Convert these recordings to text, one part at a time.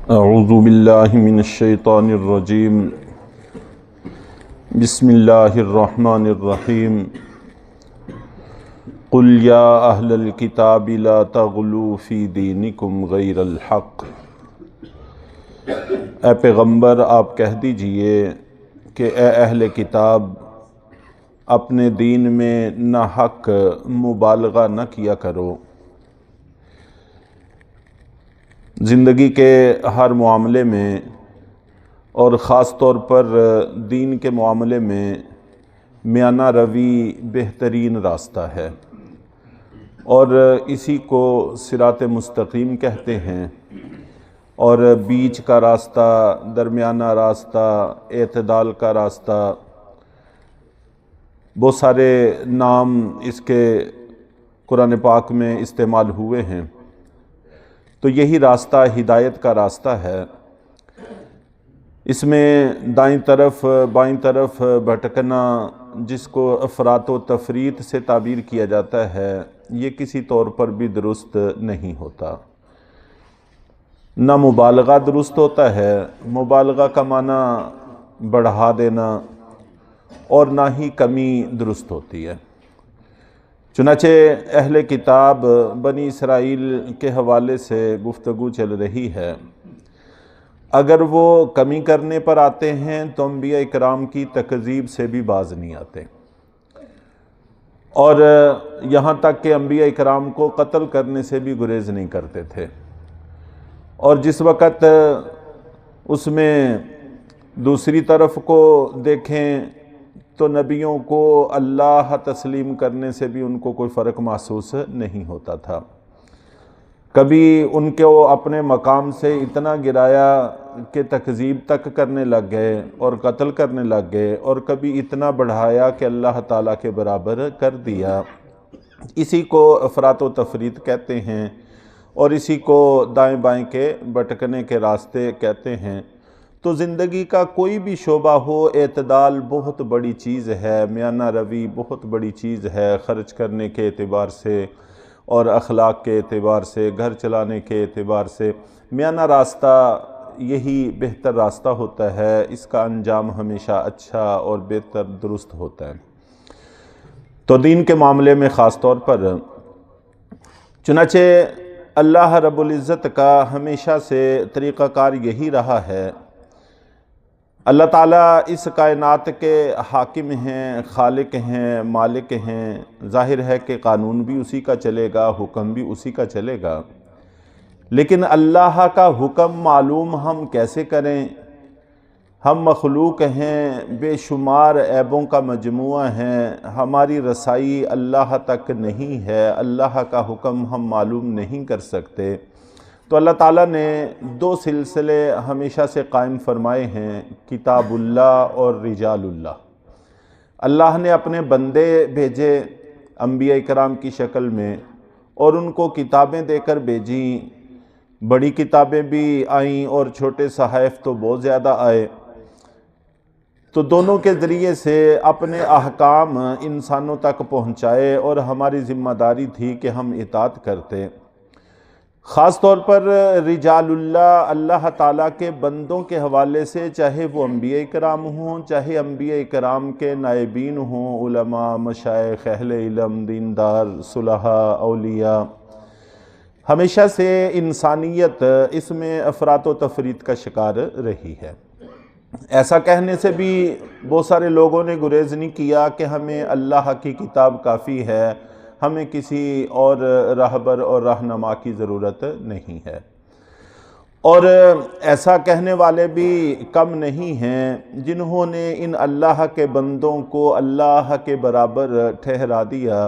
اعوذ باللہ من الشیطان الرجیم بسم اللہ الرحمن الرحیم قل یا اہل الکتاب لا تغلوا فی دینکم غیر الحق۔ اے پیغمبر آپ کہہ دیجئے کہ اے اہل کتاب اپنے دین میں نہ حق مبالغہ نہ کیا کرو۔ زندگی کے ہر معاملے میں اور خاص طور پر دین کے معاملے میں میانہ روی بہترین راستہ ہے، اور اسی کو صراط مستقیم کہتے ہیں، اور بیچ کا راستہ، درمیانہ راستہ، اعتدال کا راستہ، بہت سارے نام اس کے قرآن پاک میں استعمال ہوئے ہیں۔ تو یہی راستہ ہدایت کا راستہ ہے۔ اس میں دائیں طرف بائیں طرف بھٹکنا، جس کو افراط و تفریط سے تعبیر کیا جاتا ہے، یہ کسی طور پر بھی درست نہیں ہوتا۔ نہ مبالغہ درست ہوتا ہے، مبالغہ کا معنی بڑھا دینا، اور نہ ہی کمی درست ہوتی ہے۔ چنانچہ اہل کتاب بنی اسرائیل کے حوالے سے گفتگو چل رہی ہے۔ اگر وہ کمی کرنے پر آتے ہیں تو انبیاء اکرام کی تکذیب سے بھی باز نہیں آتے، اور یہاں تک کہ انبیاء اکرام کو قتل کرنے سے بھی گریز نہیں کرتے تھے۔ اور جس وقت اس میں دوسری طرف کو دیکھیں تو نبیوں کو اللہ تسلیم کرنے سے بھی ان کو کوئی فرق محسوس نہیں ہوتا تھا۔ کبھی ان کو اپنے مقام سے اتنا گرایا کہ تکذیب تک کرنے لگ گئے اور قتل کرنے لگ گئے، اور کبھی اتنا بڑھایا کہ اللہ تعالیٰ کے برابر کر دیا۔ اسی کو افراط و تفریط کہتے ہیں، اور اسی کو دائیں بائیں کے بھٹکنے کے راستے کہتے ہیں۔ تو زندگی کا کوئی بھی شعبہ ہو، اعتدال بہت بڑی چیز ہے، میانہ روی بہت بڑی چیز ہے، خرچ کرنے کے اعتبار سے اور اخلاق کے اعتبار سے، گھر چلانے کے اعتبار سے میانہ راستہ یہی بہتر راستہ ہوتا ہے۔ اس کا انجام ہمیشہ اچھا اور بہتر درست ہوتا ہے۔ تو دین کے معاملے میں خاص طور پر چنانچہ اللہ رب العزت کا ہمیشہ سے طریقہ کار یہی رہا ہے۔ اللہ تعالیٰ اس کائنات کے حاکم ہیں، خالق ہیں، مالک ہیں۔ ظاہر ہے کہ قانون بھی اسی کا چلے گا، حکم بھی اسی کا چلے گا، لیکن اللہ کا حکم معلوم ہم کیسے کریں؟ ہم مخلوق ہیں، بے شمار عیبوں کا مجموعہ ہیں، ہماری رسائی اللہ تک نہیں ہے، اللہ کا حکم ہم معلوم نہیں کر سکتے۔ تو اللہ تعالیٰ نے دو سلسلے ہمیشہ سے قائم فرمائے ہیں، کتاب اللہ اور رجال اللہ۔ اللہ نے اپنے بندے بھیجے انبیاء اکرام کی شکل میں، اور ان کو کتابیں دے کر بھیجیں۔ بڑی کتابیں بھی آئیں اور چھوٹے صحائف تو بہت زیادہ آئے۔ تو دونوں کے ذریعے سے اپنے احکام انسانوں تک پہنچائے، اور ہماری ذمہ داری تھی کہ ہم اطاعت کرتے۔ خاص طور پر رجال اللہ، اللہ تعالیٰ کے بندوں کے حوالے سے، چاہے وہ انبیاء اکرام ہوں، چاہے انبیاء اکرام کے نائبین ہوں، علماء، مشائخ، اہل علم، دیندار، صلحاء، اولیاء، ہمیشہ سے انسانیت اس میں افراط و تفریط کا شکار رہی ہے۔ ایسا کہنے سے بھی بہت سارے لوگوں نے گریز نہیں کیا کہ ہمیں اللہ کی کتاب کافی ہے، ہمیں کسی اور راہبر اور رہنما کی ضرورت نہیں ہے۔ اور ایسا کہنے والے بھی کم نہیں ہیں جنہوں نے ان اللہ کے بندوں کو اللہ کے برابر ٹھہرا دیا۔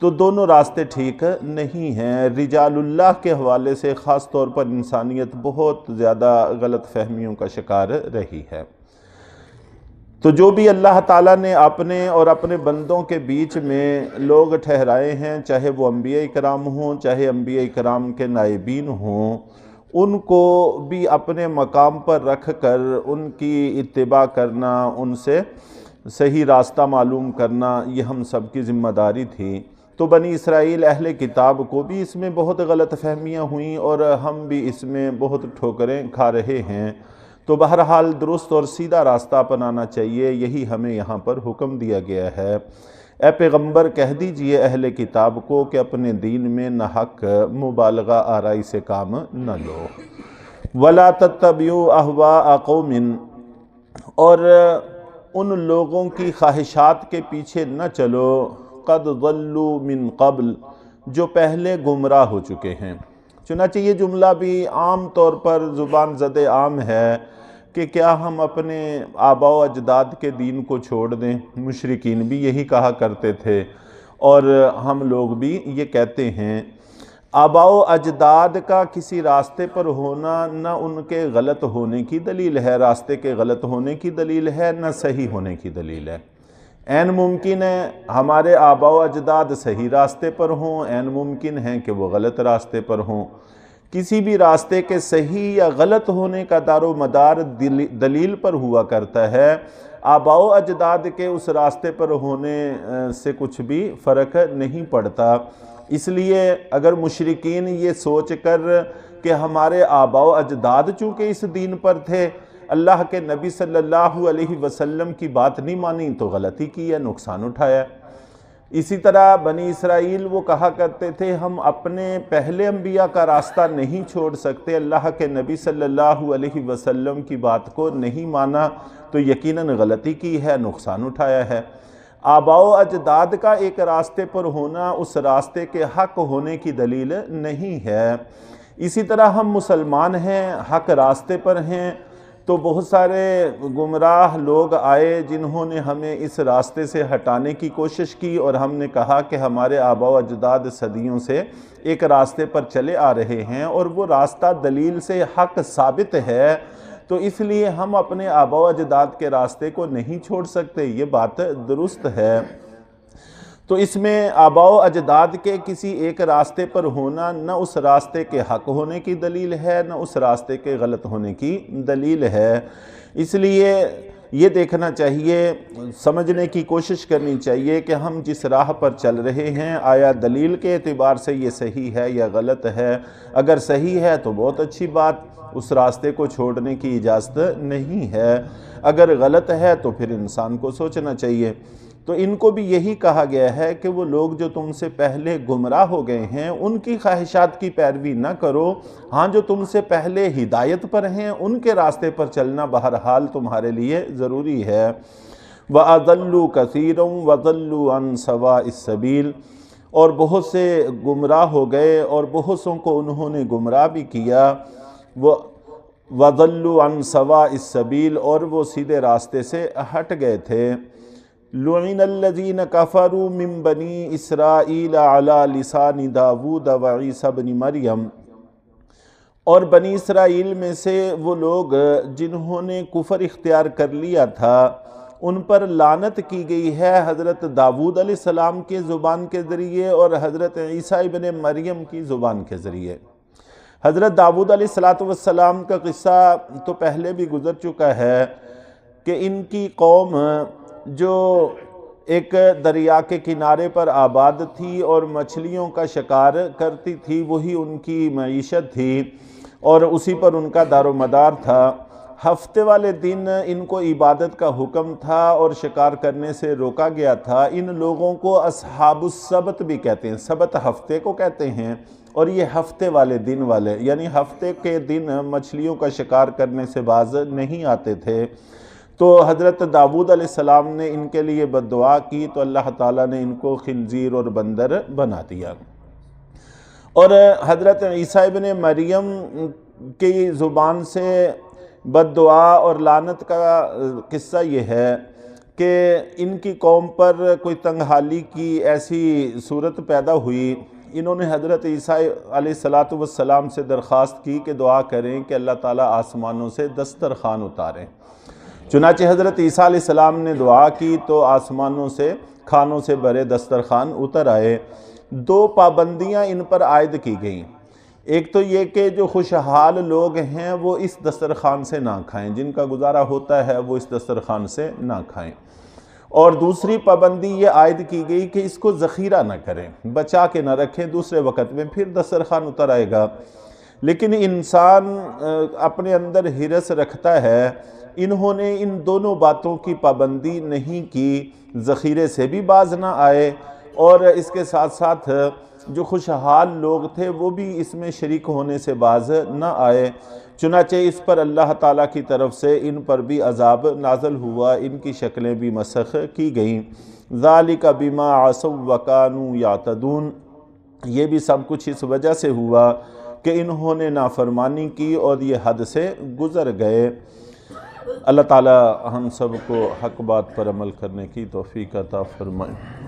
تو دونوں راستے ٹھیک نہیں ہیں۔ رجال اللہ کے حوالے سے خاص طور پر انسانیت بہت زیادہ غلط فہمیوں کا شکار رہی ہے۔ تو جو بھی اللہ تعالیٰ نے اپنے اور اپنے بندوں کے بیچ میں لوگ ٹھہرائے ہیں، چاہے وہ انبیاء اکرام ہوں، چاہے انبیاء اکرام کے نائبین ہوں، ان کو بھی اپنے مقام پر رکھ کر ان کی اتباع کرنا، ان سے صحیح راستہ معلوم کرنا، یہ ہم سب کی ذمہ داری تھی۔ تو بنی اسرائیل اہل کتاب کو بھی اس میں بہت غلط فہمیاں ہوئیں اور ہم بھی اس میں بہت ٹھوکریں کھا رہے ہیں۔ تو بہرحال درست اور سیدھا راستہ اپنانا چاہیے، یہی ہمیں یہاں پر حکم دیا گیا ہے۔ اے پیغمبر کہہ دیجئے اہل کتاب کو کہ اپنے دین میں ناحق مبالغہ آرائی سے کام نہ لو۔ وَلَا تَتَّبِعُوا أَهْوَاءَ قَوْمٍ، اور ان لوگوں کی خواہشات کے پیچھے نہ چلو، قَدْ ضَلُّوا مِن قَبْلِ، جو پہلے گمراہ ہو چکے ہیں۔ چنانچہ یہ جملہ بھی عام طور پر زبان زد عام ہے کہ کیا ہم اپنے آباء و اجداد کے دین کو چھوڑ دیں؟ مشرکین بھی یہی کہا کرتے تھے اور ہم لوگ بھی یہ کہتے ہیں۔ آباء و اجداد کا کسی راستے پر ہونا نہ ان کے غلط ہونے کی دلیل ہے، راستے کے غلط ہونے کی دلیل ہے، نہ صحیح ہونے کی دلیل ہے۔ عین ممکن ہے ہمارے آباء و اجداد صحیح راستے پر ہوں، عین ممکن ہے کہ وہ غلط راستے پر ہوں۔ کسی بھی راستے کے صحیح یا غلط ہونے کا دار و مدار دلیل پر ہوا کرتا ہے۔ آباء و اجداد کے اس راستے پر ہونے سے کچھ بھی فرق نہیں پڑتا۔ اس لیے اگر مشرکین یہ سوچ کر کہ ہمارے آباء و اجداد چونکہ اس دین پر تھے، اللہ کے نبی صلی اللہ علیہ وسلم کی بات نہیں مانی تو غلطی کی ہے، نقصان اٹھایا۔ اسی طرح بنی اسرائیل وہ کہا کرتے تھے ہم اپنے پہلے انبیاء کا راستہ نہیں چھوڑ سکتے، اللہ کے نبی صلی اللہ علیہ وسلم کی بات کو نہیں مانا تو یقیناً غلطی کی ہے، نقصان اٹھایا ہے۔ آباء و اجداد کا ایک راستے پر ہونا اس راستے کے حق ہونے کی دلیل نہیں ہے۔ اسی طرح ہم مسلمان ہیں، حق راستے پر ہیں، تو بہت سارے گمراہ لوگ آئے جنہوں نے ہمیں اس راستے سے ہٹانے کی کوشش کی اور ہم نے کہا کہ ہمارے آباء و اجداد صدیوں سے ایک راستے پر چلے آ رہے ہیں اور وہ راستہ دلیل سے حق ثابت ہے، تو اس لیے ہم اپنے آباء و اجداد کے راستے کو نہیں چھوڑ سکتے۔ یہ بات درست ہے۔ تو اس میں آباء و اجداد کے کسی ایک راستے پر ہونا نہ اس راستے کے حق ہونے کی دلیل ہے، نہ اس راستے کے غلط ہونے کی دلیل ہے۔ اس لیے یہ دیکھنا چاہیے، سمجھنے کی کوشش کرنی چاہیے کہ ہم جس راہ پر چل رہے ہیں آیا دلیل کے اعتبار سے یہ صحیح ہے یا غلط ہے۔ اگر صحیح ہے تو بہت اچھی بات، اس راستے کو چھوڑنے کی اجازت نہیں ہے۔ اگر غلط ہے تو پھر انسان کو سوچنا چاہیے۔ تو ان کو بھی یہی کہا گیا ہے کہ وہ لوگ جو تم سے پہلے گمراہ ہو گئے ہیں ان کی خواہشات کی پیروی نہ کرو، ہاں جو تم سے پہلے ہدایت پر ہیں ان کے راستے پر چلنا بہرحال تمہارے لیے ضروری ہے۔ وَأَضَلُّوا كَثِيرًا وَضَلُّوا عَنْ سَوَاءِ السَّبِيلِ، اور بہت سے گمراہ ہو گئے اور بہت سوں کو انہوں نے گمراہ بھی کیا۔ وَضَلُّوا عَنْ سَوَاءِ السَّبِيلِ، اور وہ سیدھے راستے سے ہٹ گئے تھے۔ لُعِنَ الَّذِينَ كَفَرُوا مِن بَنِي إِسْرَائِيلَ عَلَى لِسَانِ دَاوُودَ وَعِيسَى ابْنِ مَرْيَمَ، اور بنی اسرائیل میں سے وہ لوگ جنہوں نے کفر اختیار کر لیا تھا ان پر لعنت کی گئی ہے حضرت داود علیہ السلام کے زبان کے ذریعے اور حضرت عیسیٰ ابن مریم کی زبان کے ذریعے۔ حضرت داود علیہ السلام کا قصہ تو پہلے بھی گزر چکا ہے کہ ان کی قوم جو ایک دریا کے کنارے پر آباد تھی اور مچھلیوں کا شکار کرتی تھی، وہی ان کی معیشت تھی اور اسی پر ان کا دار و مدار تھا۔ ہفتے والے دن ان کو عبادت کا حکم تھا اور شکار کرنے سے روکا گیا تھا۔ ان لوگوں کو اصحاب السبت بھی کہتے ہیں، سبت ہفتے کو کہتے ہیں، اور یہ ہفتے والے دن والے، یعنی ہفتے کے دن مچھلیوں کا شکار کرنے سے باز نہیں آتے تھے۔ تو حضرت داود علیہ السلام نے ان کے لیے بد دعا کی تو اللہ تعالیٰ نے ان کو خنزیر اور بندر بنا دیا۔ اور حضرت عیسیٰ ابن مریم کی زبان سے بد دعا اور لعنت کا قصہ یہ ہے کہ ان کی قوم پر کوئی تنگحالی کی ایسی صورت پیدا ہوئی، انہوں نے حضرت عیسیٰ علیہ السلام سے درخواست کی کہ دعا کریں کہ اللہ تعالیٰ آسمانوں سے دسترخوان اتاریں۔ چنانچہ حضرت عیسیٰ علیہ السلام نے دعا کی تو آسمانوں سے کھانوں سے بھرے دسترخوان اتر آئے۔ دو پابندیاں ان پر عائد کی گئیں، ایک تو یہ کہ جو خوشحال لوگ ہیں وہ اس دسترخوان سے نہ کھائیں، جن کا گزارا ہوتا ہے وہ اس دسترخوان سے نہ کھائیں، اور دوسری پابندی یہ عائد کی گئی کہ اس کو ذخیرہ نہ کریں، بچا کے نہ رکھیں، دوسرے وقت میں پھر دسترخوان اتر آئے گا۔ لیکن انسان اپنے اندر ہرس رکھتا ہے، انہوں نے ان دونوں باتوں کی پابندی نہیں کی، ذخیرے سے بھی باز نہ آئے اور اس کے ساتھ ساتھ جو خوشحال لوگ تھے وہ بھی اس میں شریک ہونے سے باز نہ آئے، چنانچہ اس پر اللہ تعالیٰ کی طرف سے ان پر بھی عذاب نازل ہوا، ان کی شکلیں بھی مسخ کی گئیں۔ ذَلِكَ بِمَا عَصَوْا وَكَانُوا يَعْتَدُونَ، یہ بھی سب کچھ اس وجہ سے ہوا کہ انہوں نے نافرمانی کی اور یہ حد سے گزر گئے۔ اللہ تعالیٰ ہم سب کو حق بات پر عمل کرنے کی توفیق عطا فرمائے۔